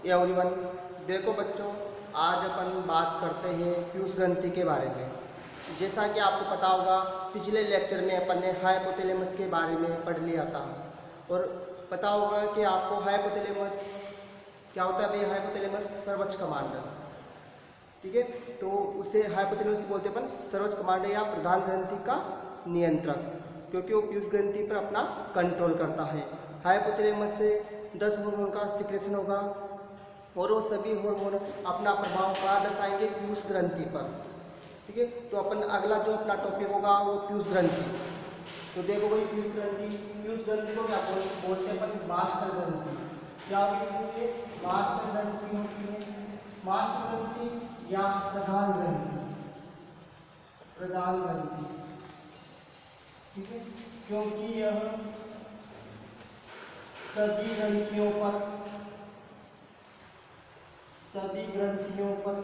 Everyone, देखो बच्चों, आज अपन बात करते हैं पीयूष ग्रंथि के बारे में। जैसा कि आपको पता होगा, पिछले लेक्चर में अपन ने हाइपोथैलेमस के बारे में पढ़ लिया था और पता होगा कि आपको हाइपोथैलेमस क्या होता है। भाई हाइपोथैलेमस सर्वोच्च कमांडर, ठीक है। तो उसे हाइपोथैलेमस को बोलते हैं अपन सर्वोच्च कमांडर या प्रधान ग्रंथि का नियंत्रक, क्योंकि वो पीयूष ग्रंथि पर अपना कंट्रोल करता है। हाइपोथैलेमस से 10 हार्मोन का सिक्रेशन होगा और वो सभी हार्मोन अपना प्रभाव कहाँ दर्शाएंगे, पीयूष ग्रंथि पर, ठीक है। तो अपन अगला जो अपना टॉपिक होगा वो पीयूष ग्रंथि। तो देखो भाई, पीयूष ग्रंथि को क्या बोलते हैं अपन, मास्टर ग्रंथि। क्या होती है? मास्टर ग्रंथि होती है, मास्टर ग्रंथि या प्रधान ग्रंथि, प्रधान ग्रंथि, ठीक है। क्योंकि यह सभी ग्रंथियों पर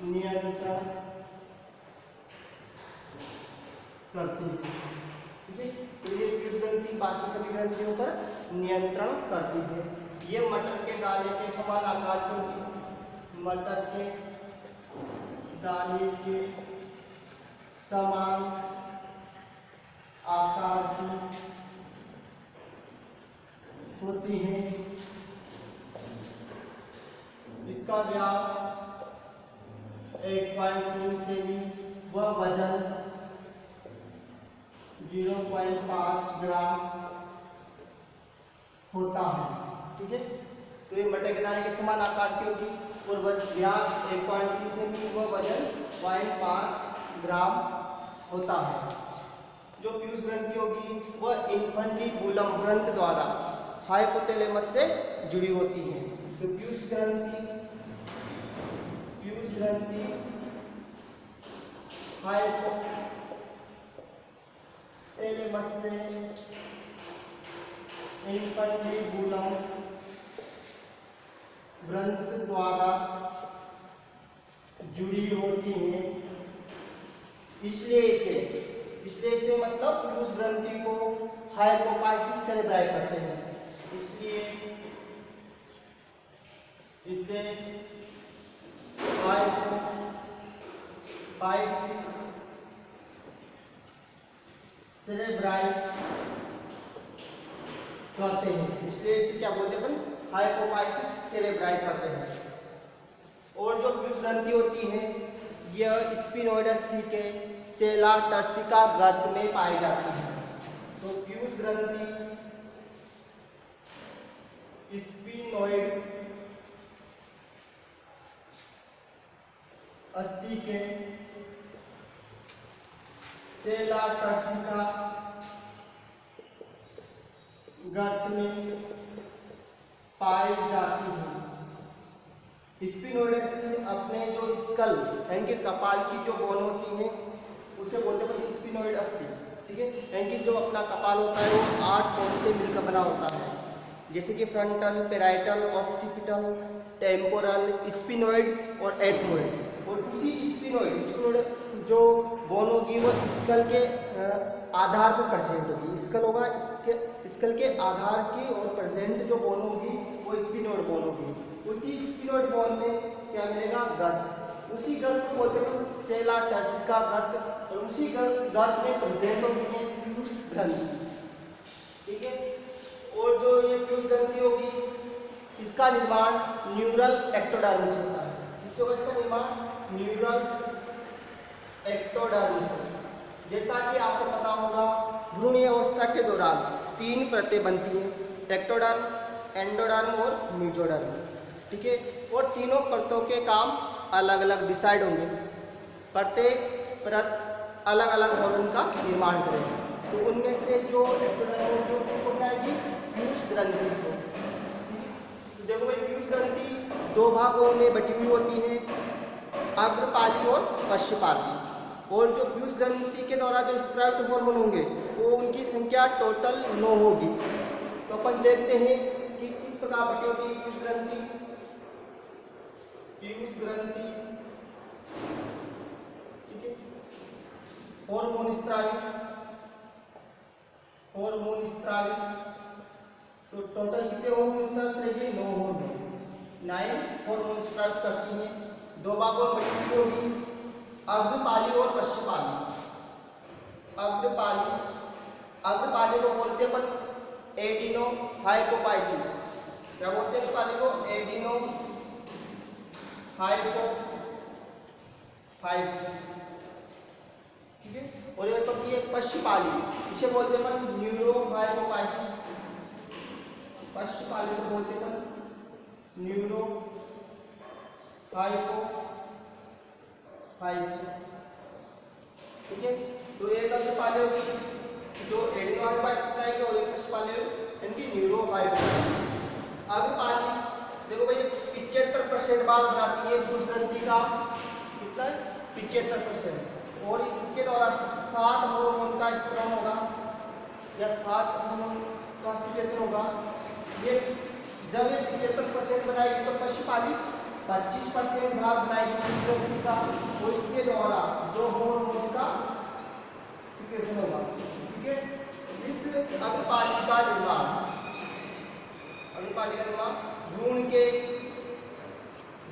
नियंत्रण करती है, ठीक है। तो ये पीयूष ग्रंथि बाकी सभी ग्रंथियों पर नियंत्रण करती है। ये मटर के दाने के समान आकार की होती है, मटर के दाने के समान आकार की होती है। इसका व्यास 1.3 सेमी व वजन 0.5 ग्राम होता है, ठीक है। तो ये मटर के दाने के समान आकार की होगी और व्यास 1.3 सेमी व वजन 0.5 ग्राम होता है। जो पीयूष ग्रंथि होगी वह इन्फंडिबुलम ग्रंथि द्वारा हाइपोथैलेमस से जुड़ी होती है। तो पीयूष ग्रंथि हाइपोथैलेमस से इन्फंडिबुलम ग्रंथि द्वारा जुड़ी होती है। इसलिए इसे मतलब पीयूष ग्रंथि को हाइपोफाइसिस सेरेब्राई करते हैं, इसलिए इसे हाइपोफाइसिस सेरेब्राई कहते हैं। इसलिए इसे क्या बोलते हैं अपन, हाइपोफाइसिस सेरेब्राई कहते हैं। और जो पीयूष ग्रंथि होती है यह स्फिनोइड अस्थि के सेला टर्सिका गर्त में पाई जाती है। तो पीयूष ग्रंथि स्फिनोइड अस्थि के सेला टर्सिका गर्त में पाई जाती है। स्फिनोइड अस्थि अपने जो स्कल यानी कि कपाल की जो बोन होती है उसे बोलते हैं स्फिनोइड अस्थि, ठीक है। यानी कि जो अपना कपाल होता है वो 8 बोन से मिलकर बना होता है, जैसे कि frontal, parietal, occipital, temporal, sphenoid और एथमोइड। और उसी स्फिनोइड जो बोन होगी वो स्कल के आधार पर प्रेजेंट होगी। स्कल होगा, स्कल के आधार की और प्रेजेंट जो बोन होगी वो स्फिनोइड बोन होगी। उसी स्फिनोइड बोन में क्या मिलेगा, गर्त। उसी गर्त को बोलते हैं सेला टर्सिका गर्त और उसी गर्त में प्रेजेंट होगी है पीयूष ग्रंथि, ठीक है। और जो ये पीयूष ग्रंथि होगी इसका निर्माण न्यूरल एक्टोडर्म से होता है। इसका निर्माण न्यूरल एक्टोडर्म से। जैसा कि आपको पता होगा, भ्रूणीय अवस्था के दौरान 3 परतें बनती हैं, एक्टोडर्म, एंडोडर्म और मेसोडर्म, ठीक है। और तीनों परतों के काम अलग अलग डिसाइड होंगे। प्रत्येक परत अलग अलग हार्मोन का निर्माण करेगी। तो उनमें से जो एक्टोडर्म होगी किसको बनाएगी, पीयूष ग्रंथि को। तो देखो भाई, पीयूष ग्रंथि 2 भागों में बटी हुई होती है, अग्रपाली और पश्चपाली। और जो पीयूष ग्रंथि के द्वारा जो स्रावित हार्मोन होंगे वो उनकी संख्या टोटल 9 होगी। तो अपन देखते हैं कि किस प्रकार बटी होती है पीयूष ग्रंथि। ठीक है, हार्मोन स्रावित तो टोटल कितने हार्मोन स्त्राव करेंगे? 9 हार्मोन, 9 हार्मोन स्त्राव करती हैं। दो भागों में बटी होगी, अग्रपाली और पश्चपाली। अग्रपाली को बोलते हैं अपन एडिनो हाइपोफाइसिस। क्या बोलते हैं अग्रपाली को? एडिनो हाइपोफाइसिस, ठीक है। और ये तो की पश्चपाली, इसे बोलते हैं अपन न्यूरो हाइपोफाइसिस। पश्चपाली को बोलते हैं अपन न्यूरो हाइपोफाइसिस, ठीक है। तो एक अग्रपाली होगी जो एडिनो हाइपोफाइसिस बताएगी और एक पश्चपाली इनकी न्यूरो हाइपोफाइसिस। अग्रपाली देखो भाई 75% भाग बनाती है भ्रूण ग्रंथि का, कितना है? 75%। और इसके द्वारा 7 हार्मोन का स्त्राव होगा या 7 हार्मोन का सीक्रेशन होगा। ये जब ये 75% बनाएगी तो पश्चपाली 25% भाग बनाएगी भ्रूण ग्रंथि का, और इसके द्वारा 2 हार्मोन का सीक्रेशन होगा, ठीक है। इस अग्रपाली का निर्माण भ्रूण के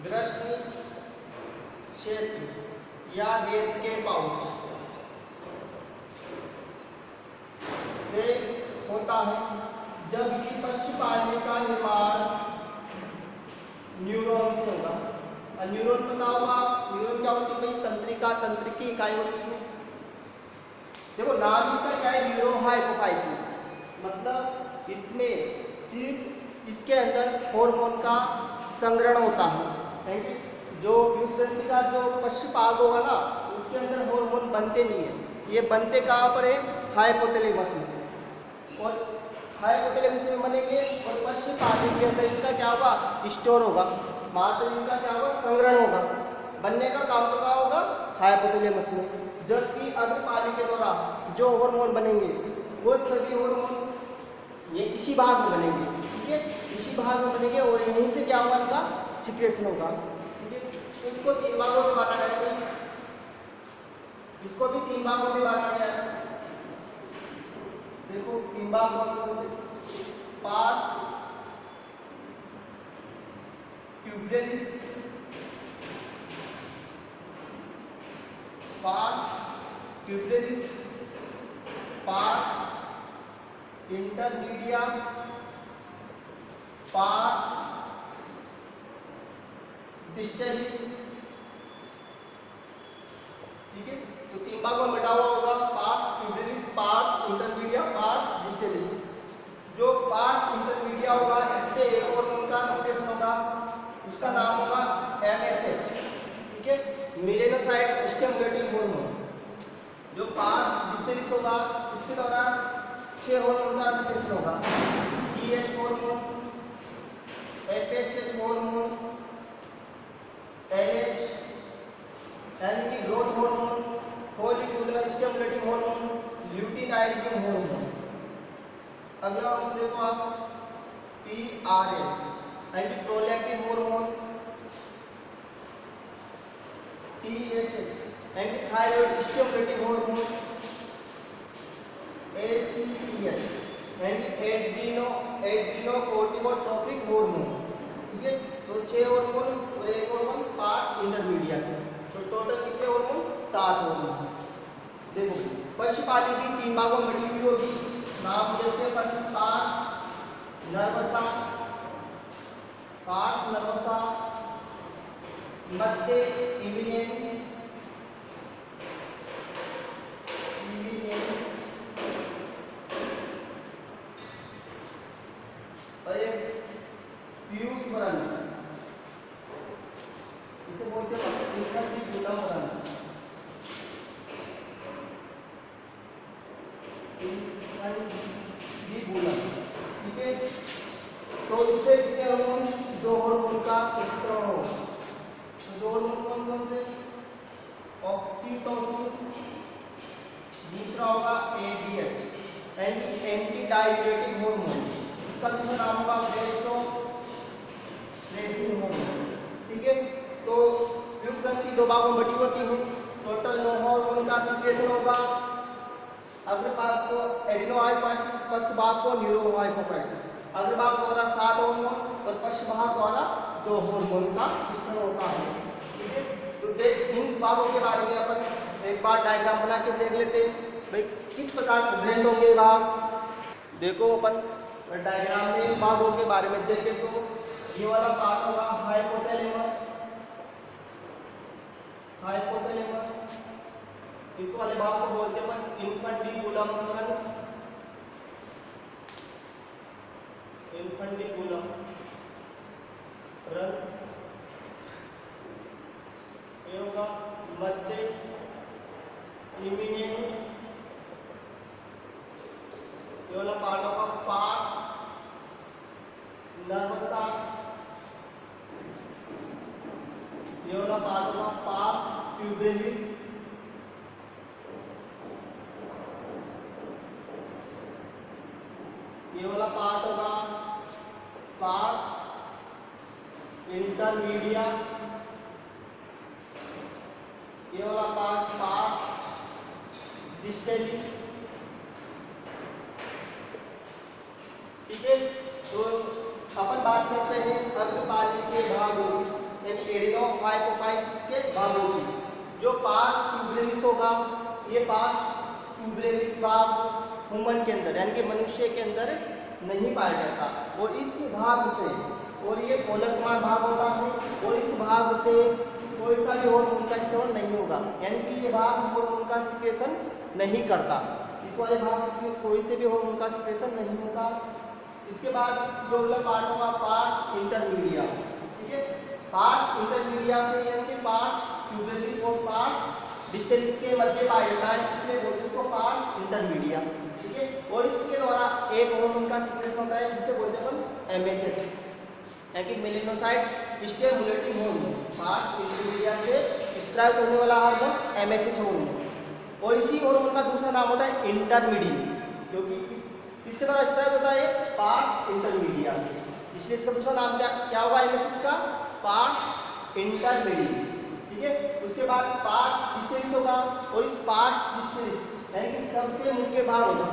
ग्रसनी क्षेत्र या वेद के पाउच से होता है, जबकि पश्चपाली का निर्माण न्यूरॉन से होगा। न्यूरॉन पता होगा, न्यूरॉन क्या होती है भाई? तंत्रिका, तंत्रिकी इकाई होती है। देखो नाम इसका क्या है? न्यूरो हाइपोफाइसिस, मतलब इसमें सिर्फ इसके अंदर हार्मोन का संग्रहण होता है। जो ग्रंथि का जो पश्चपाग होगा ना, उसके अंदर हार्मोन बनते नहीं है। ये बनते कहाँ पर है? हाइपोथैलेमस में, और हाइपोथैलेमस में बनेंगे और पश्चपाली के अंदर इनका क्या होगा? स्टोर होगा, मात्र इनका क्या होगा? संग्रहण होगा। बनने का काम तो कहाँ होगा? हाइपोथैलेमस में। जबकि अग्रपाली के द्वारा जो हार्मोन बनेंगे वो सभी हार्मोन ये इसी भाग में बनेंगे, ठीक है, इसी भाग में बनेंगे और यहीं से क्या होगा? इनका सीक्रेशन होगा, ठीक है। तो इसको 3 भागों में बांटा गया है, इसको भी 3 भागों में बांटा गया है। देखो 3 भागों में pars tubularis, pars intermedia, pars distalis, ठीक है। तो 3 भागों में बटा हुआ होगा, pars tubularis, pars intermedia, pars distalis. जो पार्स इंटरमीडिया होगा इससे एक हार्मोन का सीक्रेशन होगा, उसका नाम होगा MSH, ठीक है, मेलेनोसाइट स्टिमुलेटिंग हार्मोन। जो पार्स डिस्टलिस होगा इसके दौरान 6 हार्मोन का सीक्रेशन होगा, GH hormone, FSH hormone, LH यानी कि growth hormone, follicular stimulating hormone, luteinizing hormone. अगला हार्मोन देखो आप PRA यानी कि प्रोलैक्टिन हार्मोन, TSH यानी कि थायराइड स्टिमुलेटिंग हार्मोन, ACTH यानी एड्रीनोकोर्टिकोट्रोपिक हार्मोन, ठीक है। तो 6 हार्मोन और एक हार्मोन पार्स इंटरमीडिया से, तो टोटल कितने हार्मोन? 7 हार्मोन। देखो पश्चपाली भी 3 भागों में बटी हुई होगी, नाम देते हैं पार्स नर्वसा, मध्य इमिनेंस, और एक पीयूष वरण, इसे बोलते हैं इंटरविकुलम वरण, ठीक है। तो इससे कितने हार्मोन? 2 हार्मोन का स्त्राव हो। तो 2 हार्मोन कौन कौन से? ऑक्सीटोसिन, दूसरा होगा ADH यानी एंटी डाययूरेटिक हार्मोन, इसका दूसरा नाम होगा वेसोप्रेसिन हार्मोन, ठीक है। तो व्यूज ग्रंथि 2 भागों में बटी होती है, टोटल 9 हार्मोन का सीक्रेशन होगा। अग्र भाग को एडिनो हाइपोफाइसिस, पश्च भाग को न्यूरो हाइपोफाइसिस। अग्रभाग द्वारा 7 हार्मोन और पश्च भाग द्वारा 2 हार्मोन का विस्तार होता है। ठीक है, तो इन भागों के बारे में अपन एक बार डायग्राम बना के देख लेते हैं भाई किस प्रकार प्रेजेंट होंगे ये भाग। देखो अपन डायग्राम में भागों के बारे में देखें तो ये वाला पार्ट होगा हाइपोथैलेमस, हाइपोथैलेमस। इस वाले भाग को बोलते हैं अपन इन्फंडिबुलम ग्रंथ, इन्फंडिबुलम ग्रंथ। ये होगा मध्य इमिनेंस, ये वाला पार्ट होगा पार्स नर्वसा, ये वाला पार्ट होगा पार्स ट्यूबेलिस, ये वाला पार्ट होगा पार्स इंटरमीडिया, ये वाला पार्ट पार्स डिस्टेलिस। ठीक है, तो अपन बात करते हैं अग्रपाली के भागों की, यानी एडिनो हाइपोफाइसिस के भागों की। जो पार्स ट्यूबुलेरिस होगा, ये पार्स ट्यूबुलेरिस भाग ह्यूमन के अंदर यानी कि मनुष्य के अंदर नहीं पाया जाता, और इस भाग से, और ये पोलर समान भाग होता है, और इस भाग से कोई सा भी हार्मोन का स्राव नहीं होगा, यानी कि ये भाग हार्मोन का सिक्रेशन नहीं करता। इस वाले भाग से कोई से भी हार्मोन का सिक्रेशन नहीं होता। इसके बाद जो अगला पार्ट होगा पार्स इंटरमीडिया। ठीक है, पार्स इंटरमीडिया से यानी कि पार्स ट्यूबुलेरिस और पार्स डिस्टेलिस के मध्य पाया जाता है, इसलिए बोलते हैं इसको पार्स इंटरमीडिया। ठीक है, और इसके द्वारा एक हार्मोन का सिक्रेशन होता है जिसे बोलते हैं अपन एमएसएच, यानी कि melanocyte stimulating hormone. Parse intermedia से स्त्रावित होने वाला हार्मोन एमएसएच हार्मोन, और इसी हार्मोन का दूसरा नाम होता है इंटरमीडियन, क्योंकि इसके द्वारा स्त्रावित होता है पार्स इंटरमीडिया, इसलिए इसका दूसरा नाम क्या होगा एमएसएच का, पार्स इंटरमीडियन। ठीक है, उसके बाद पार्स डिस्टेलिस होगा, और इस पार्स डिस्टेलिस यानी कि सबसे मुख्य भाग होगा,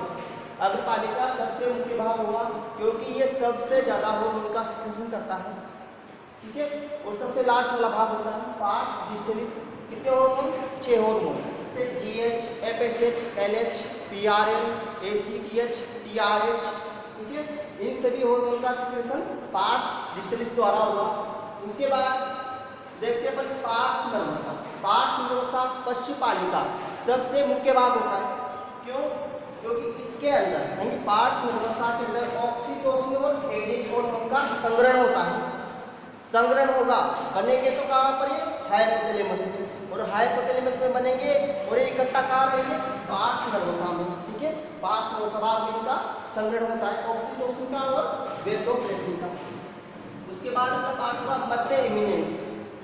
अग्रपाली का सबसे मुख्य भाग होगा, क्योंकि ये सबसे ज़्यादा हार्मोन का सिक्रेशन करता है। ठीक है, और सबसे लास्ट वाला भाग होता है पार्स डिस्टेलिस। कितने हार्मोन? 6 हार्मोन, जैसे GH, FSH, LH, PRL, ACTH, TRH. ठीक है, इन सभी हार्मोन का सिक्रेशन पार्स डिस्टेलिस द्वारा होगा। उसके बाद देखते हैं अपन पार्स नर्वसा। पार्स नर्वसा पश्चपाली का सबसे मुख्य भाग होता है। क्यों? क्योंकि इसके अंदर यानी पार्स नर्वसा के अंदर ऑक्सीटोसिन और एडिक हार्मोन का संग्रहण होता है। संग्रहण होगा, बनेंगे तो कहाँ पर? ये हाइपोथैलेमस में, और हाइपोथैलेमस में बनेंगे और ये इकट्ठा कहाँ रहेंगे? पार्स नर्वसा में। ठीक है, पार्स नर्वसा भाग में इनका संग्रहण होता है ऑक्सीटोसिन का और वेसोप्रेसिन का। उसके बाद अगला पार्ट होगा मध्य इमिनेंस,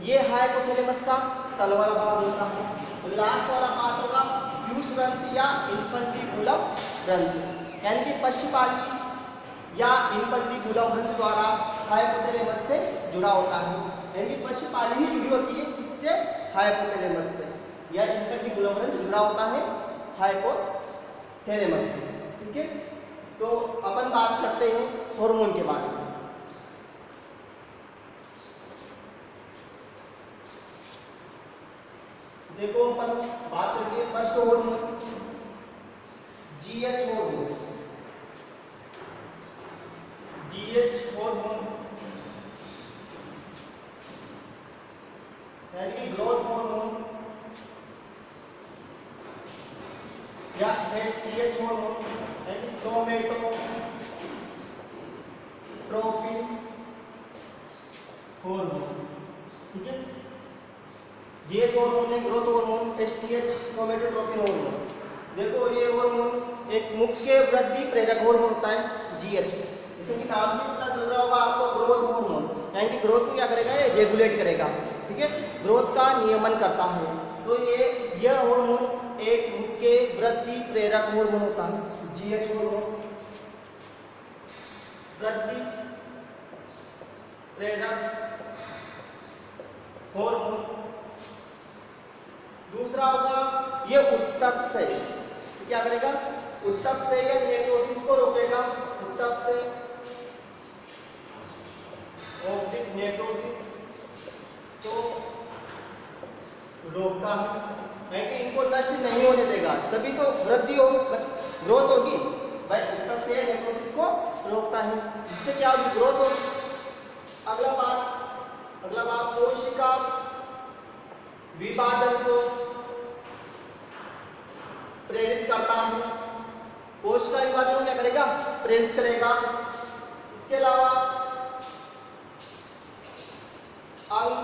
ये हाइपोथैलेमस का तल वाला भाग होता है। और लास्ट वाला पार्ट होगा प्यूस ग्रंथि या इन्फंडिबुलम ग्रंथि, यानी कि पश्चपाली या इन्फंडिबुलम ग्रंथि द्वारा हाइपोथैलेमस से जुड़ा होता है, यानी कि पश्चपाली ही जुड़ी होती है इससे, हाइपोथैलेमस से, या इन्फंडिबुलम ग्रंथि जुड़ा होता है हाइपोथैलेमस से। ठीक है, तो अपन बात करते हैं हार्मोन के बारे में। देखो अपन बात करेंगे first hormone GH hormone. GH hormone यानी कि ग्रोथ हार्मोन या एसटीएच हार्मोन यानी कि सोमेटोट्रोपिन हार्मोन। ठीक है, जीएच हार्मोन है growth hormone, STH somatotropin hormone. देखो ये हार्मोन एक मुख्य वृद्धि प्रेरक हार्मोन होता है जीएच, जैसे कि नाम से पता चल रहा होगा आपको, ग्रोथ हार्मोन यानी कि ग्रोथ को क्या करेगा? ये रेगुलेट करेगा। ठीक है, ग्रोथ का नियमन करता है। तो यह हार्मोन एक मुख्य वृद्धि प्रेरक हार्मोन होता है जीएच हार्मोन, वृद्धि प्रेरक हार्मोन। दूसरा होगा ये उत्तक से, क्या करेगा? उत्तक से या नेक्रोसिस को रोकेगा। उत्तक से नेक्रोसिस तो रोकता है कि इनको नष्ट नहीं होने देगा, तभी तो वृद्धि हो, ग्रोथ होगी भाई, उत्तर से नेक्रोसिस को रोकता है, जिससे क्या होगी, ग्रोथ होगी। अगला बात कोशिका विभाजन को प्रेरित करता है। कोशिका विभाजन को क्या करेगा, प्रेरित करेगा। इसके अलावा अंग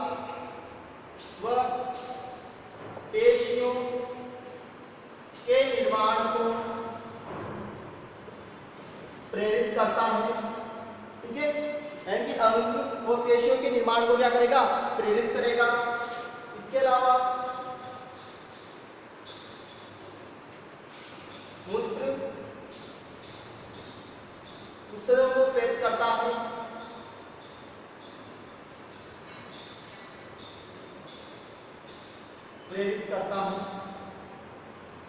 व पेशियों के निर्माण को प्रेरित करता है, ठीक है, यानी कि अंग और पेशियों के निर्माण को क्या करेगा, प्रेरित करेगा। इसके अलावा मूत्र उत्सर्जन को प्रेरित करता है,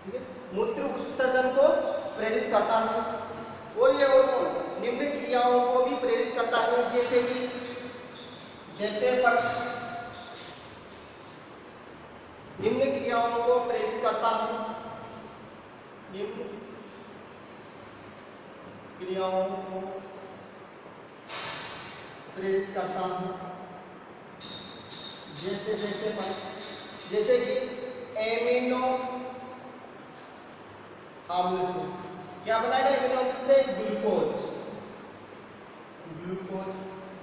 ठीक है, मूत्र उत्सर्जन को प्रेरित करता है। और ये निम्न क्रियाओं को भी प्रेरित करता है, जैसे कि निम्न क्रियाओं को प्रेरित करता है, निम्न क्रियाओं को प्रेरित करता है, जैसे कि एमिनो अम्ल से क्या बनाएगा, एमिनो अम्ल से ग्लूकोज,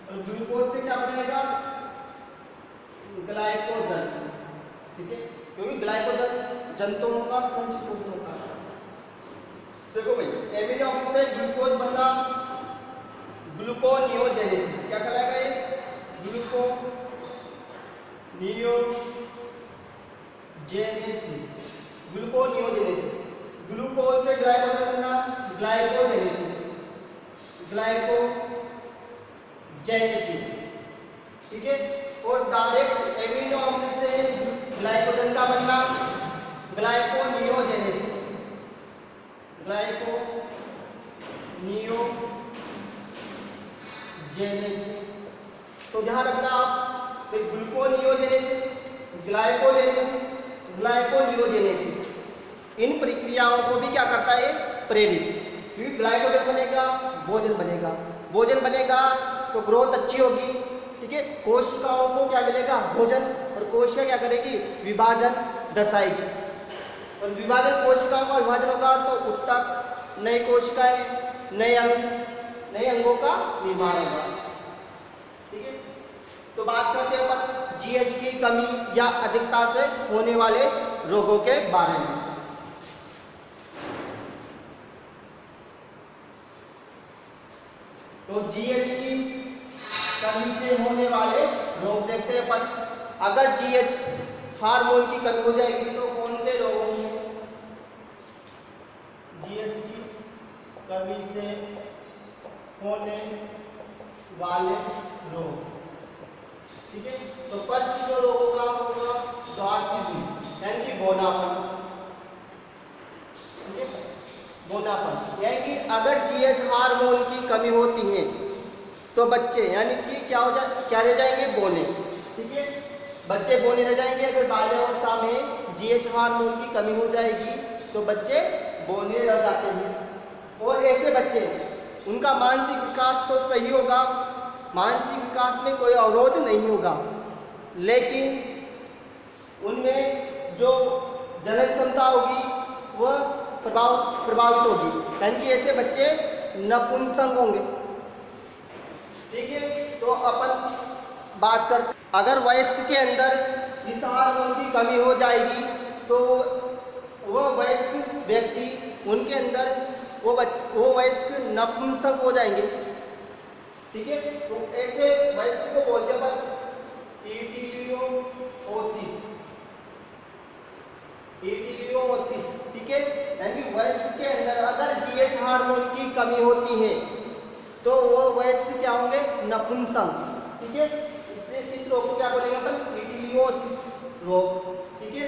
और ग्लूकोज से क्या बनेगा, ग्लाइकोजन, ठीक है, क्योंकि ग्लाइकोजन जंतुओं का संचित होता है। देखो भाई, एमिनो अम्ल से ग्लूकोज बनना ग्लूकोनियोजेनेसिस, क्या कहलाएगा ये, ग्लूकोनियोजेनेसिस। ग्लूकोज से ग्लाइकोजन बनना ग्लाइकोजेनेसिस, ठीक है। और डायरेक्ट एमिनो अम्ल से ग्लाइकोजन का बनना ग्लाइकोनियोजेनेसिस, तो ध्यान रखना आप, ग्लूकोनियोजेनेसिस, ग्लाइकोनियोजेनेसिस, इन प्रक्रियाओं को भी क्या करता है, प्रेरित, क्योंकि ग्लाइकोजन बनेगा, भोजन बनेगा तो ग्रोथ अच्छी होगी, ठीक है, कोशिकाओं को क्या मिलेगा, भोजन, और कोशिका क्या करेगी, विभाजन दर्शाएगी, और विभाजन, कोशिकाओं का विभाजन होगा तो उत्तक, नई कोशिकाएं, नए अंगों का निर्माण होगा, ठीक है। तो बात करते हैं अपन जीएच की कमी या अधिकता से होने वाले रोगों के बारे में। तो जीएच की कमी से होने वाले रोग देखते हैं अपन। अगर जीएच हार्मोन की कमी हो जाएगी तो कौन से रोग होंगे, जीएच की कमी से होने वाले रोग, ठीक है। तो फर्स्ट जो रोग होगा डॉर्फिज्म, यानी कि बौनापन, ठीक है, बौनापन, यानी कि अगर जीएच हार्मोन की कमी होती है तो बच्चे यानी कि क्या रह जाएंगे, बौने, ठीक है, बच्चे बौने रह जाएंगे। अगर बाल्यावस्था में जीएच हार्मोन की कमी हो जाएगी तो बच्चे बौने रह जाते हैं। और ऐसे बच्चे, उनका मानसिक विकास तो सही होगा, मानसिक विकास में कोई अवरोध नहीं होगा, लेकिन उनमें जो जनन क्षमता होगी वह प्रभावित होगी, यानी कि ऐसे बच्चे नपुंसक होंगे, ठीक है। तो अपन बात करते, अगर वयस्क के अंदर इस हार्मोन की कमी हो जाएगी तो वह वयस्क व्यक्ति, उनके अंदर वो वयस्क नपुंसक हो जाएंगे, ठीक है। तो ऐसे वयस्क को बोलते हैं इटिलियोसिस, ठीक है, यानी वयस्क के अंदर अगर जीएच हार्मोन की कमी होती है तो वो वयस्क क्या होंगे, नपुंसक, ठीक है। इस रोग को क्या बोलेंगे अपन, इटिलियोसिस रोग, ठीक है।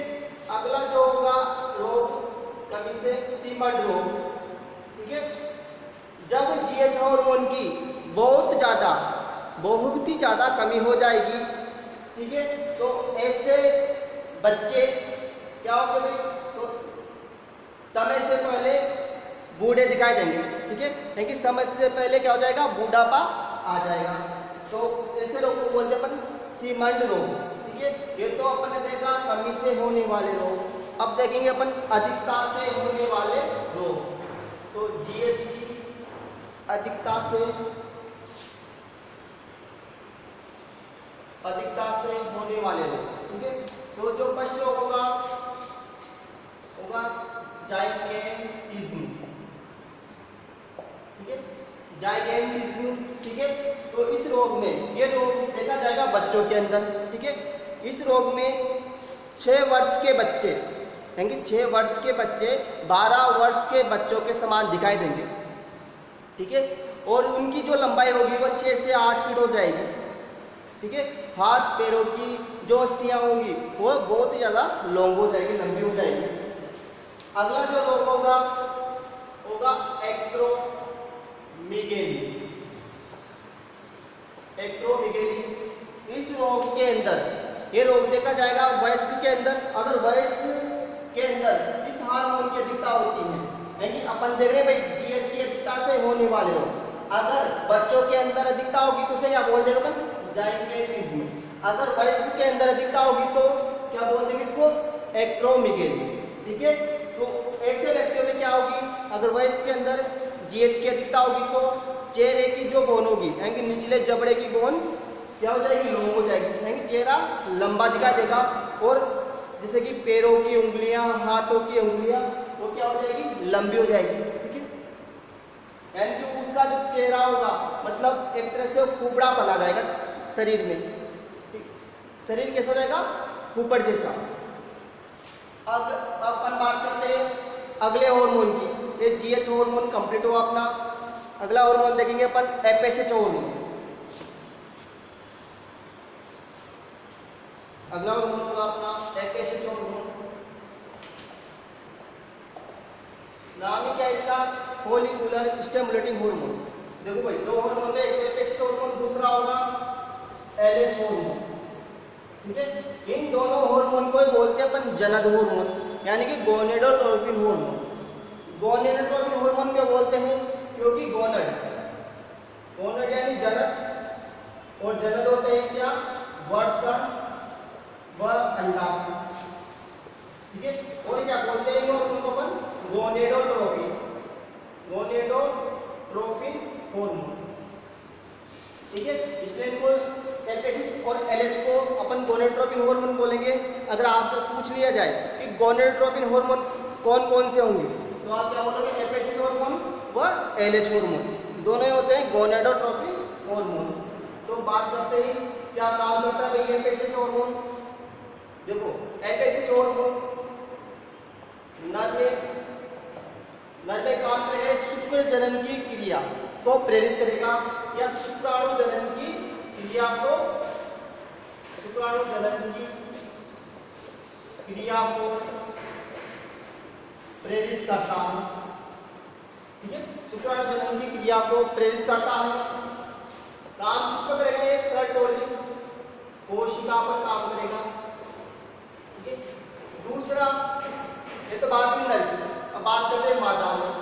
अगला जो होगा रोग कमी से सीमन रोग, ठीक है। जब जीएच हार्मोन की बहुत ज़्यादा बहुत ही ज़्यादा कमी हो जाएगी। ठीक है, तो ऐसे बच्चे क्या होंगे भाई, समय से पहले बूढ़े दिखाई देंगे। ठीक है, क्योंकि समय से पहले क्या हो जाएगा, बूढ़ापा आ जाएगा। तो ऐसे रोग को बोलते हैं अपन सीमंड रोग। ठीक है, ये तो अपन ने देखा कमी से होने वाले रोग। अब देखेंगे अपन अधिकता से होने वाले रोग। तो जीएच की अधिकता से होने वाले रोग। ठीक है, तो जो फर्स्ट रोग होगा जाइगेंटिज्म। ठीक है, जाइगेंटिज्म। ठीक है, तो इस रोग में, ये रोग देखा जाएगा बच्चों के अंदर। ठीक है, इस रोग में 6 वर्ष के बच्चे, यानी 6 वर्ष के बच्चे 12 वर्ष के बच्चों के समान दिखाई देंगे। ठीक है, और उनकी जो लंबाई होगी वो 6 से 8 फीट हो जाएगी। ठीक है, हाथ पैरों की जो अस्थियां होंगी वो बहुत ही ज़्यादा लॉन्ग हो जाएगी, लंबी हो जाएगी। अगला जो रोग होगा एक्रोमीगेली। इस रोग के अंदर, ये रोग देखा जाएगा वयस्क के अंदर। अगर वयस्क के अंदर इस हार्मोन की अधिकता होती है, यानी अपन देख रहे हैं भाई जीएच की अधिकता से होने वाले रोग। अगर बच्चों के अंदर अधिकता होगी तो उसे क्या बोल देंगे अपन, जाइगेंटिज्म। अगर वयस्क के अंदर अधिकता होगी तो क्या बोल देंगे इसको, एक्रोमीगेली। ठीक है, तो ऐसे व्यक्तियों में क्या होगी, अगर वयस्क के अंदर जीएच की अधिकता होगी तो चेहरे की जो बोन होगी, यानी निचले जबड़े की बोन क्या हो जाएगी, लॉन्ग हो जाएगी, यानी चेहरा लंबा दिखाई देगा। और जैसे कि पैरों की उंगलियां, हाथों की उंगलियां, वो क्या हो जाएगी, लंबी हो जाएगी। ठीक है, यानी कि उसका जो चेहरा होगा मतलब एक तरह से कुबड़ा बना जाएगा शरीर में। शरीर कैसा हो जाएगा, कुपड़ जैसा। अब अपन बात करते हैं अगले हार्मोन की। ये जीएच हार्मोन कंप्लीट हुआ अपना। अगला हार्मोन देखेंगे अपन एफएसएच हार्मोन। अगला हार्मोन होगा अपना एफएसएच हार्मोन। नाम ही क्या है इसका, फॉलिकुलर स्टिमुलेटिंग हार्मोन। देखो भाई दो हार्मोन है, एक एफएसएच हार्मोन, दूसरा होगा एलएच हार्मोन। ठीक है, इन दोनों हार्मोन को बोलते हैं अपन जनद हार्मोन, यानी कि गोनेडोट्रोपिन हार्मोन। गोनेडोट्रोपिन हार्मोन क्यों बोलते हैं, क्योंकि गोनेड यानी जनद, और जनद होते हैं क्या, वर्षण व अंडाशय। ठीक है, और क्या बोलते हैं हार्मोन को अपन, गोनेडोट्रोपिन हार्मोन। ठीक है, इसलिए इनको एफएसएच और एलएच को अपन गोनेडोट्रोपिन हार्मोन बोलेंगे। अगर आपसे पूछ लिया जाए कि गोनेडोट्रोपिन हार्मोन कौन कौन से होंगे, तो आप क्या बोलोगे, एफएसएच हार्मोन व एलएच हार्मोन, दोनों ही होते हैं गोनेडोट्रोपिन हार्मोन। तो बात करते हैं क्या काम करता है भाई एफएसएच हार्मोन। देखो एफएसएच हार्मोन नर में काम करेगा, शुक्र जनन की क्रिया को प्रेरित करेगा, या शुक्राणु जनन की क्रिया को प्रेरित करता है। ठीक है, शुक्राणु जनन की क्रिया को प्रेरित करता है। काम किस पर करेगा, ये सर्टोली कोशिका पर काम करेगा। ठीक है, दूसरा ये तो बात हुई नर की। अब बात करते हैं मादा में।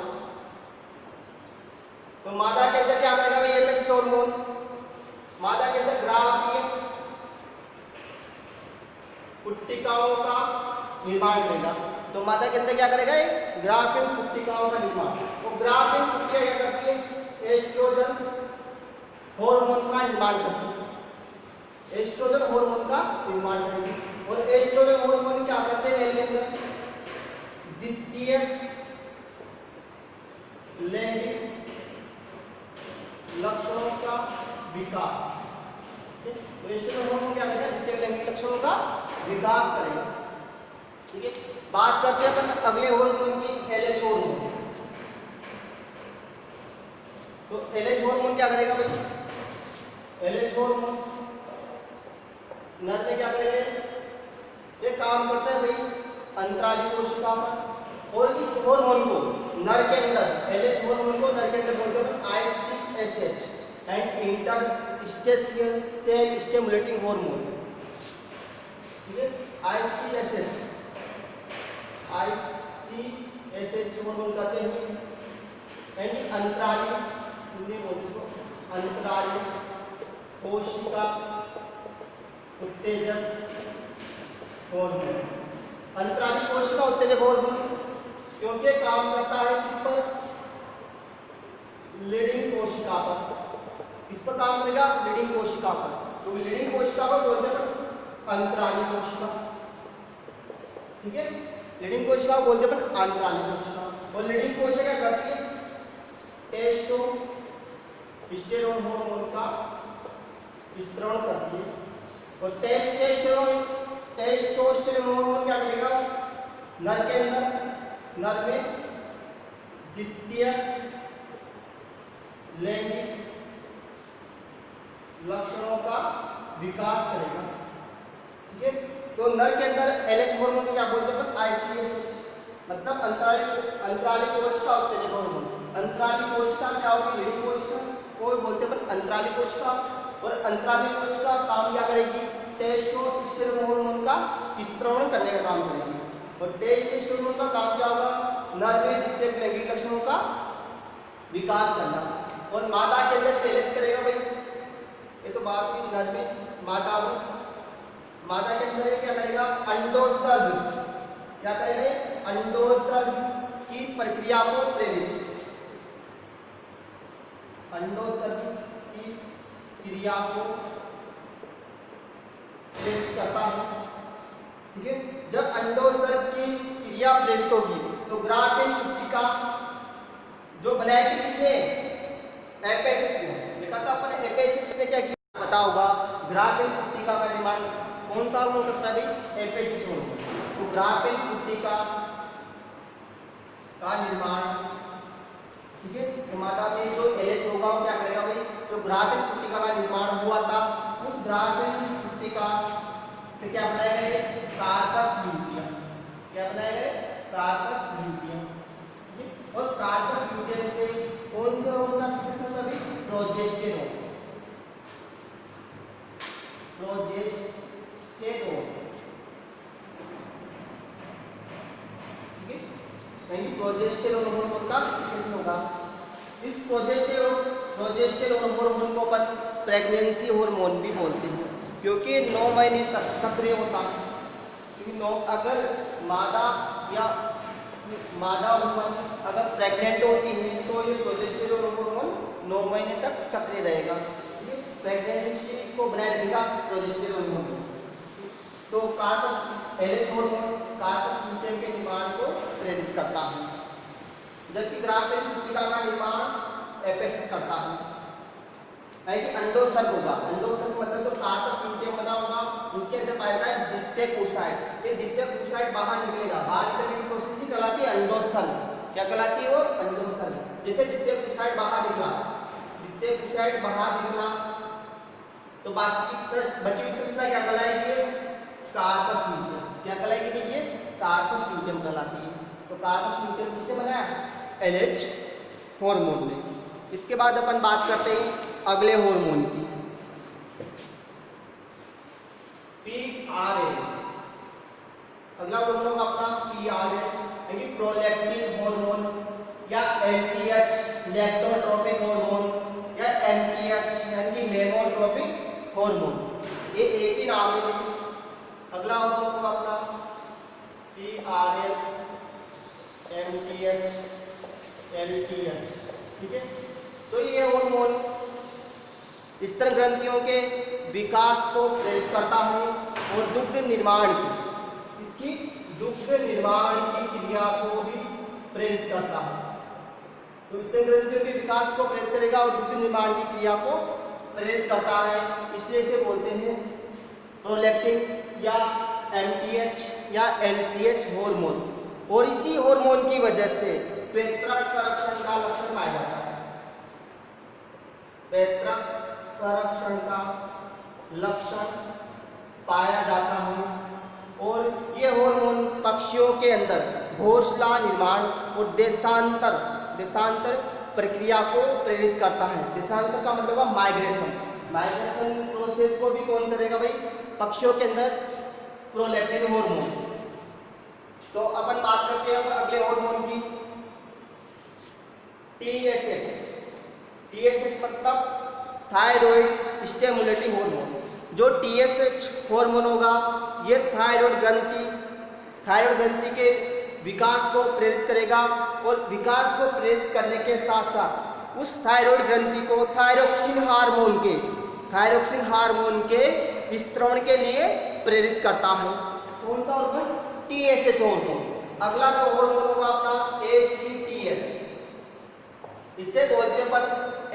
तो मादा के अंदर क्या करेगा भाई एफएसएच हार्मोन, मादा के अंदर ग्राहकीय पुट्टिकाओं का निर्माण करेगा। तो मादा के अंदर क्या करेगा, ये ग्राहकीय पुट्टिकाओं का निर्माण। तो ग्राहकीय पुट्टिका क्या करती है, एस्ट्रोजन हार्मोन का निर्माण करती है, एस्ट्रोजन हार्मोन का निर्माण करेगी। और एस्ट्रोजन हार्मोन क्या करते हैं, इसके अंदर द्वितीय लैंगिक लक्षणों का विकास। एस्ट्रोजन हार्मोन क्या करेगा, द्वितीय लैंगिक लक्षणों का विकास करेगा। ठीक है, बात करते हैं अपन अगले हार्मोन की, एलएच हार्मोन। तो एलएच हार्मोन क्या करेगा भाई, एलएच हार्मोन नर में क्या करेगा, ये काम करता है भाई अंतराली कोशिका पर। और इस हार्मोन को नर के अंदर, एलएच हार्मोन को नर के अंदर बोलते हैं ICSH, and interstitial cell stimulating hormone, ठीक है, ICSH हार्मोन कहते हैं। एंड अंतराली, हिंदी बोलते हैं अंतराली कोशिका उत्तेजक हार्मोन। अंतराली कोशिका उत्तेजक हार्मोन क्योंकि काम करता है किस पर, लीडिंग कोशिका पर। किस पर काम करेगा, लीडिंग कोशिका पर। तो लीडिंग कोशिका को बोलते हैं अंतराली कोशिका, ठीक है, लीडिंग कोशिका को बोलते हैं अंतराली कोशिका। और लीडिंग कोशिका क्या करती है, टेस्टोस्टेरोन हार्मोन का विस्तरण करती है। और टेस्टोस्टेरोन हार्मोन क्या करेगा, नर के अंदर, नर में द्वितीय लैंगिक लक्षणों का विकास करेगा, ठीक है। तो नर के अंदर LH हार्मोन को क्या बोलते हैं, ICSH, मतलब अंतराली कोशिका उत्तेजक हार्मोन। अंतराली कोशिका क्या होगी, लीडिंग कोशिका को बोलते हैं अंतराली कोशिका। और अंतराली कोशिका काम क्या करेगी, टेस्टोस्टेरोन हार्मोन का विस्तरण करने का काम करेगी। और टेस्टोस्टेरोन का काम क्या होगा, नर में द्वितीयक लैंगिक लक्षणों का विकास करना। और मादा के अंदर LH करेगा भाई, ये तो बात हुई नर में। मादा के अंदर क्या करेगा, अंडोत्सर्ग, क्या करेगा, अंडोत्सर्ग की प्रक्रिया को प्रेरित, अंडोत्सर्ग की क्रिया को प्रेरित करता है, ठीक है। जब अंडोत्सर्ग की क्रिया प्रेरित होगी तो ग्राफिन पुत्तिका जो बनाएगी किसने, एपेसिस ने। लिखा था अपन एपेसिस ने क्या किया पता होगा, ग्राफिन पुत्तिका का निर्माण कौन सा हार्मोन करता है भाई, एपेसिस हार्मोन। तो ग्राफिन पुत्तिका का निर्माण, ठीक है, तो मादा में जो LH होगा वो क्या करेगा भाई, जो ग्राफिन पुत्तिका का निर्माण हुआ था उस ग्राफिन पुत्तिका से क्या बनाया गया, कार्पस ल्यूटियम। क्या बनाया गया, कार्पस ल्यूटियम, ठीक है। और कार्पस ल्यूटियम से कौन से हार्मोन का सिक्रेशन होता है, प्रोजेस्टेरोन, प्रोजेस्टेरोन, ठीक है। यानी प्रोजेस्टेरोन हार्मोन का सिक्रेशन होगा। इस प्रोजेस्टेरोन हार्मोन को अपन प्रेगनेंसी हार्मोन भी बोलते हैं क्योंकि 9 महीने तक सक्रिय होता है। क्योंकि अगर मादा या मादा वुमन अगर प्रेग्नेंट होती है तो ये प्रोजेस्टेरोन हार्मोन 9 महीने तक सक्रिय रहेगा, प्रेगनेंसी को बनाए रखेगा प्रोजेस्टेरोन हार्मोन। तो corpus LH hormone corpus luteum के निर्माण को प्रेरित करता है, जबकि ग्राफिन पुत्तिका का निर्माण एपेसिस करता है। अंडोत्सर्ग होगा, अंडोत्सर्ग मतलब जो कार्पस ल्यूटियम बना होगा उसके अंदर पाया जाता है द्वितीयक oocyte। ये द्वितीयक oocyte बाहर निकलेगा, बाहर निकलने की प्रोसेस ही कहलाती है अंडोत्सर्ग। क्या कहलाती है वो, अंडोत्सर्ग। जैसे द्वितीयक oocyte बाहर निकला, द्वितीयक oocyte बाहर निकला तो बाकी बची हुई संरचना क्या कहलाएगी, कार्पस ल्यूटियम। क्या कहलाएगी भाई, ये कार्पस ल्यूटियम कहलाती है। तो कार्पस ल्यूटियम किसने बनाया, LH हार्मोन ने। इसके बाद अपन बात करते हैं अगले हार्मोन की, PRA। अगला हार्मोन होगा अपना PRA, यानी प्रोलैक्टिन हार्मोन या LTH लैक्टोट्रोपिक हार्मोन या MTH यानी मेमोट्रोपिक हार्मोन। ये एक ही नाम है। अगला हार्मोन होगा अपना PRA, MTH, LTH, ठीक है। तो ये हार्मोन स्तन ग्रंथियों के विकास को प्रेरित करता है और दुग्ध निर्माण की, इसकी दुग्ध निर्माण की क्रिया को भी प्रेरित करता है। तो स्तन ग्रंथियों के विकास को प्रेरित करेगा और दुग्ध निर्माण की क्रिया को प्रेरित करता है, इसलिए इसे बोलते हैं प्रोलैक्टिन या MTH या LTH हार्मोन। और इसी हार्मोन की वजह से पैतृक संरक्षण का लक्षण पाया जाता है, पैतृक संरक्षण का लक्षण पाया जाता है। और ये हार्मोन पक्षियों के अंदर घोंसला निर्माण और देशांतर प्रक्रिया को प्रेरित करता है। देशांतर का मतलब होगा माइग्रेशन। माइग्रेशन प्रोसेस को भी कौन करेगा भाई? पक्षियों के अंदर प्रोलैक्टिन हार्मोन। तो अपन बात करते हैं अगले हार्मोन की, TSH। TSH मतलब थायराइड स्टिमुलेटिंग हार्मोन। जो TSH हार्मोन होगा ये थायराइड ग्रंथि के विकास को प्रेरित करेगा, और विकास को प्रेरित करने के साथ साथ उस थायराइड ग्रंथि को थायरोक्सिन हार्मोन के स्त्रवण के लिए प्रेरित करता है। कौन सा हार्मोन? TSH hormone. अगला जो हार्मोन होगा अपना ACTH। इसे बोलते हैं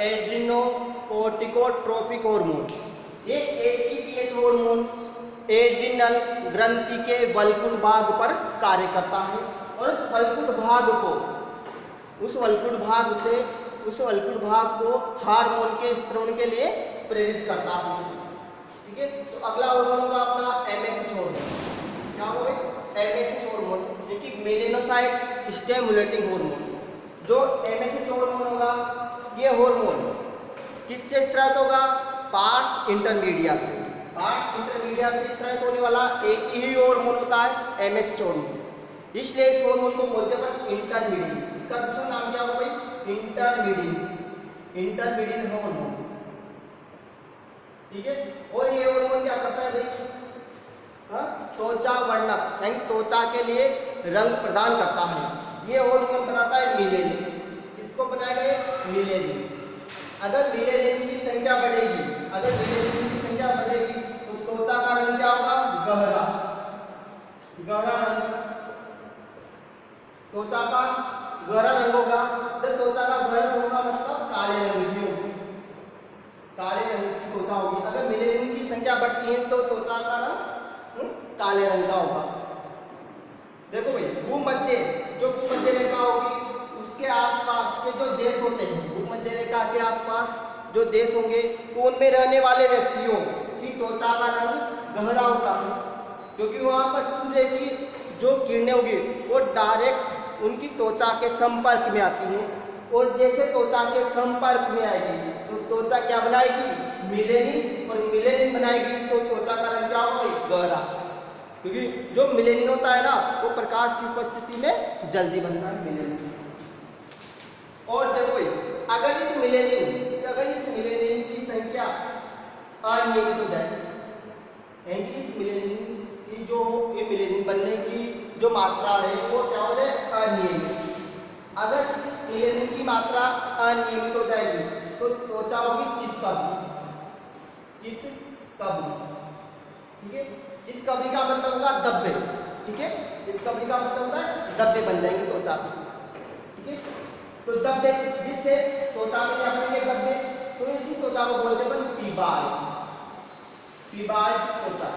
एड्रिनो कोर्टिकोट्रोपिक हार्मोन। ये ACTH हार्मोन एड्रिनल ग्रंथि के वल्कुट भाग पर कार्य करता है, और उस वल्कुट भाग को हार्मोन के स्त्रवण के लिए प्रेरित करता है। ठीक है, तो अगला हार्मोन होगा अपना MSH हार्मोन। क्या होगा? MSH हार्मोन, जो कि मेलेनोसाइट स्टिमुलेटिंग हार्मोन। जो MSH हार्मोन होगा ये हार्मोन किससे स्रावित होगा? पार्स इंटरमीडिया से। पार्स इंटरमीडिया से स्रावित होने वाला एक ही हार्मोन होता है MSH हार्मोन, इसलिए इस हार्मोन को बोलते हैं इंटरमीडियन। इसका दूसरा नाम क्या होगा भाई? इंटरमीडियन हार्मोन। ठीक है, और ये हार्मोन क्या करता है भाई? त्वचा वर्णक यानी त्वचा के लिए रंग प्रदान करता है। ये हार्मोन बनाता है मिलेनिन। इसको बनाएगा मिलेनिन। अगर मिलेनिन की संख्या बढ़ेगी, तो त्वचा का रंग क्या होगा? गहरा रंग। त्वचा का गहरा रंग होगा। जब त्वचा का गहरा रंग होगा मतलब काले रंग की होगी, काले रंग की त्वचा होगी। अगर मिलेनिन की संख्या बढ़ती है तो त्वचा का रंग काले रंग का होगा। देखो भाई, जो भूमध्य रेखा होगी उसके आसपास के जो देश होते हैं, भूमध्य रेखा के आसपास जो देश होंगे तो उनमें रहने वाले व्यक्तियों की त्वचा का रंग गहरा होता है, क्योंकि वहां पर सूर्य की जो किरणें होगी वो डायरेक्ट उनकी त्वचा के संपर्क में आती है, और जैसे त्वचा के संपर्क में आएगी तो त्वचा क्या बनाएगी? मिलेनिन, और मिलेनिन बनाएगी तो त्वचा का रंग क्या होगा? गहरा। क्योंकि जो मिलेनिन होता है ना वो प्रकाश की उपस्थिति में जल्दी बनता है मिलेनिन। और देखो भाई, अगर इस मिलेनिन की संख्या अनियमित हो जाए, यानी इस मिलेनिन की जो मिलेनिन बनने की जो मात्रा है वो क्या हो जाए? अनियमित। अगर इस मिलेनिन की मात्रा अनियमित हो जाएगी तो त्वचा होगी चितकबरी। ठीक है, चितकबरी का मतलब होगा धब्बे। ठीक है, चितकबरी का मतलब होता है धब्बे बन जाएंगे त्वचा पे। ठीक है, तो धब्बे, जिससे त्वचा में क्या बनेंगे? धब्बे। तो इसी त्वचा को बोलते हैं पीबार्ड त्वचा।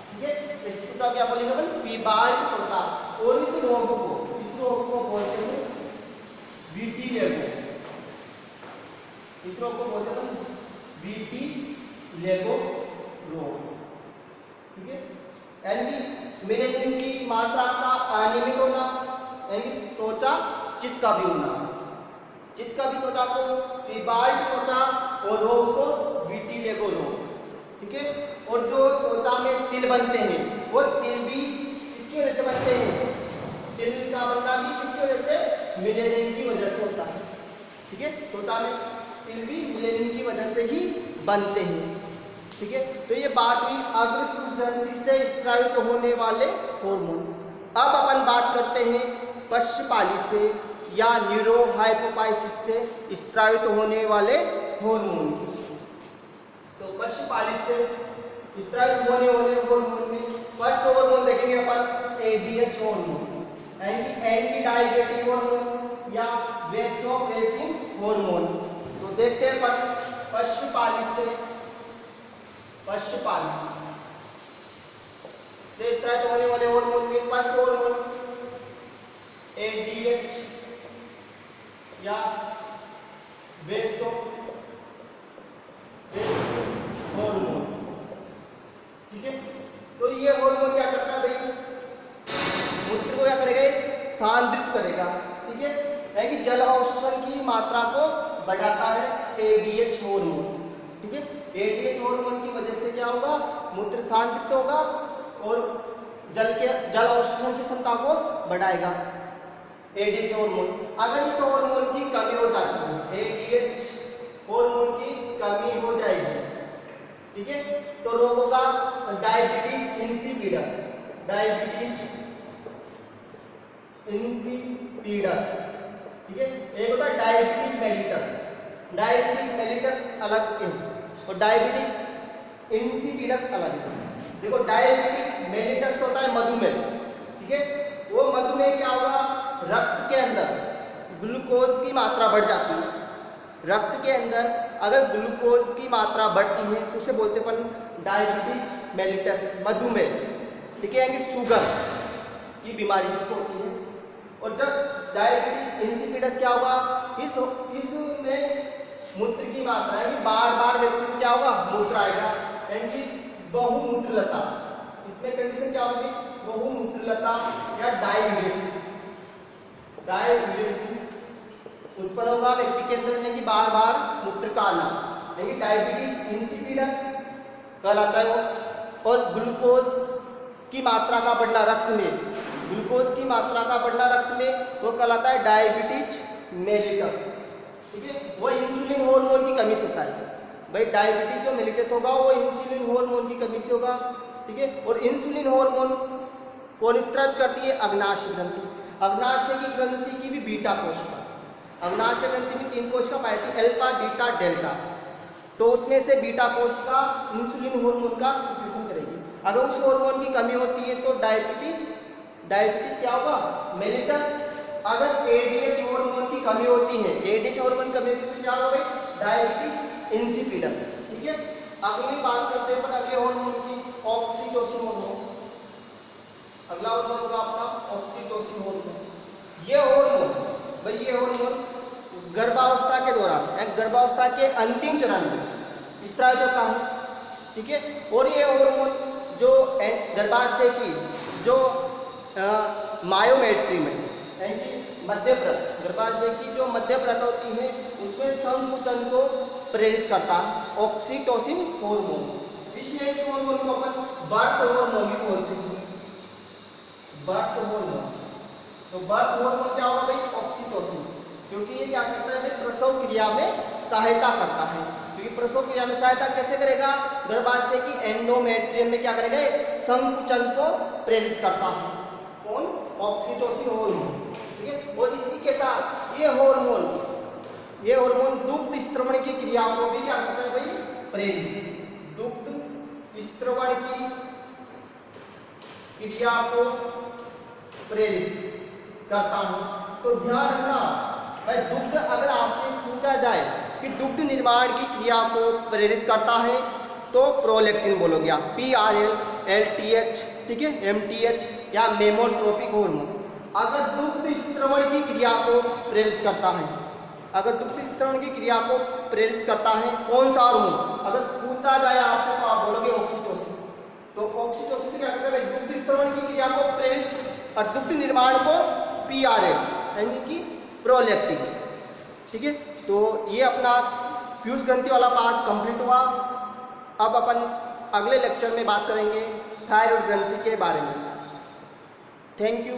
ठीक है, इस त्वचा क्या बोलेंगे अपन? पीबार्ड त्वचा। और इस रोग को बोलते हैं विटिलिगो। इस रोग को बोलते हैं विटिलिगो रोग। ठीक है, यानी मिलेनिन की मात्रा का अनियमित होना, यानी त्वचा चितकबरी होना। चितकबरी त्वचा को पीबार्ड त्वचा और रोग को विटिलिगो रोग। ठीक है, और जो त्वचा में तिल बनते हैं वो तिल भी किसकी वजह से बनते हैं? तिल का बनना भी किसकी वजह से? मिलेनिन की वजह से होता है। ठीक है, त्वचा में तिल भी मिलेनिन की वजह से ही बनते हैं। ठीक है, तो ये बात हुई अग्रकुश ग्रंथि से स्रावित होने वाले हार्मोन। अब अपन बात करते हैं पश्चपाली से या न्यूरोहाइपोपाइसिस से स्रावित होने वाले हार्मोन की। तो पश्चपाली से स्रावित होने वाले हार्मोन में फर्स्ट हार्मोन देखेंगे अपन ADH hormone, anti diabetic hormone या वेसोप्रेसिन हार्मोन। तो देखते हैं अपन पश्चपाली से स्रावित होने वाले हार्मोन में फर्स्ट हार्मोन ADH या वेसोप्रेसिन हार्मोन। ठीक है, तो ये हार्मोन क्या करता है भाई? मूत्र को क्या करेगा? सांद्रित करेगा, ठीक है, यानी कि जल अवशोषण की मात्रा को बढ़ाता है एडीएच हार्मोन, ठीक है। एडीएच हार्मोन की वजह से क्या होगा, मूत्र सांद्रित होगा और जल अवशोषण की क्षमता को बढ़ाएगा एडीएच हार्मोन। अगर इस हार्मोन की कमी हो जाती है, एडीएच हार्मोन की कमी हो जाएगी, ठीक है, तो रोग होगा डायबिटीज इंसिपिडस, डायबिटीज इंसिपिडस, ठीक है। एक होता है डायबिटीज मेलिटस, डायबिटीज मेलिटस अलग है और डायबिटीज इंसिपिडस अलग है। देखो डायबिटीज मेलिटस होता है मधुमेह, ठीक है, वो मधुमेह क्या होगा, रक्त के अंदर ग्लूकोज की मात्रा बढ़ जाती है। रक्त के अंदर अगर ग्लूकोज की मात्रा बढ़ती है तो उसे बोलते अपन डायबिटीज मेलिटस, मधुमेह, ठीक है, यानी शुगर की बीमारी जिसको होती है। और जब डायबिटीज इंसिपिडस क्या होगा, इसमें मूत्र की मात्रा है कि बार बार व्यक्ति को क्या होगा, मूत्र आएगा, यानी कि बहुमूत्रलता, इसमें कंडीशन क्या होगी, बहुमूत्रलता या डाययूरेसिस, डाययूरेसिस उत्पन्न होगा व्यक्ति के अंदर, यानी कि बार बार मूत्र का आना, यानी डायबिटीज इंसिपिडस कहलाता है वो। और ग्लूकोज की मात्रा का बढ़ना रक्त में, ग्लूकोज की मात्रा का बढ़ना रक्त में वो कहलाता है डायबिटीज मेलिटस, ठीक है, वो इंसुलिन हार्मोन की कमी से होता है भाई। डायबिटीज जो मेलिटस होगा वो इंसुलिन हार्मोन की कमी से होगा, ठीक है। और इंसुलिन हार्मोन कौन स्त्राव करती है, अग्नाशय ग्रंथि, अग्नाशय की ग्रंथि की भी बीटा कोशिका, अग्नाशय ग्रंथि में 3 कोशिका पाई थी, अल्फा बीटा डेल्टा, तो उसमें से बीटा कोशिका इंसुलिन हार्मोन का सिक्रेशन करेगी। अगर उस हार्मोन की कमी होती है तो डायबिटीज क्या होगा, मेलिटस। अगर एडीएच हार्मोन की कमी होती है, एडीएच हार्मोन कमी होती है क्या होगा भाई, डायबिटीज इंसिपिडस, ठीक है। अगली बात करते हैं अगले हार्मोन की, ऑक्सीटोसिन हार्मोन। अगला हार्मोन होगा अपना ऑक्सीटोसिन हार्मोन। ये हार्मोन भाई, ये हार्मोन गर्भावस्था के दौरान, गर्भावस्था के अंतिम चरण में स्त्रावित होता है, ठीक है। और ये हार्मोन जो गर्भाशय की जो मायोमेट्री में, यानी कि मध्यप्रत, गर्भाशय की जो मध्यप्रत होती है उसमें संकुचन को प्रेरित करता है ऑक्सीटोसिन हार्मोन। इसलिए इस हार्मोन को अपन बर्थ हार्मोन भी बोलते हैं, बर्थ हार्मोन। तो बर्थ हार्मोन क्या होगा भाई, ऑक्सीटोसिन, क्योंकि ये क्या करता है, प्रसव क्रिया में सहायता करता है। क्योंकि प्रसव क्रिया में सहायता कैसे करेगा, गर्भाशय की एंडोमेट्रियम में क्या करेगा, संकुचन को प्रेरित करता है, कौन, ऑक्सीटोसिन हार्मोन, ठीक है। और इसी के साथ ये हार्मोन दुग्ध स्त्रवण की क्रिया को भी क्या करता है भाई, प्रेरित, दुग्ध स्त्रवण की क्रिया को प्रेरित करता है। तो ध्यान रखना भाई, दुग्ध अगर आपसे पूछा जाए कि दुग्ध निर्माण की क्रिया को प्रेरित करता है तो प्रोलैक्टिन बोलोगे आप, PRL, LTH, ठीक है, MTH या मेमोट्रोपिक हार्मोन। अगर दुग्ध स्त्रवण की क्रिया को प्रेरित करता है, अगर दुग्ध स्त्रवण की क्रिया को प्रेरित करता है कौन सा हार्मोन, अगर पूछा जाए आपसे तो आप बोलोगे ऑक्सीटोसिन। तो ऑक्सीटोसिन क्या करता है, दुग्ध स्त्रवण की क्रिया को प्रेरित और दुग्ध निर्माण को PRL यानी कि प्रोलैक्टिन, ठीक है। तो ये अपना पीयूष ग्रंथि वाला पार्ट कंप्लीट हुआ। अब अपन अगले लेक्चर में बात करेंगे थायराइड ग्रंथि के बारे में। Thank you.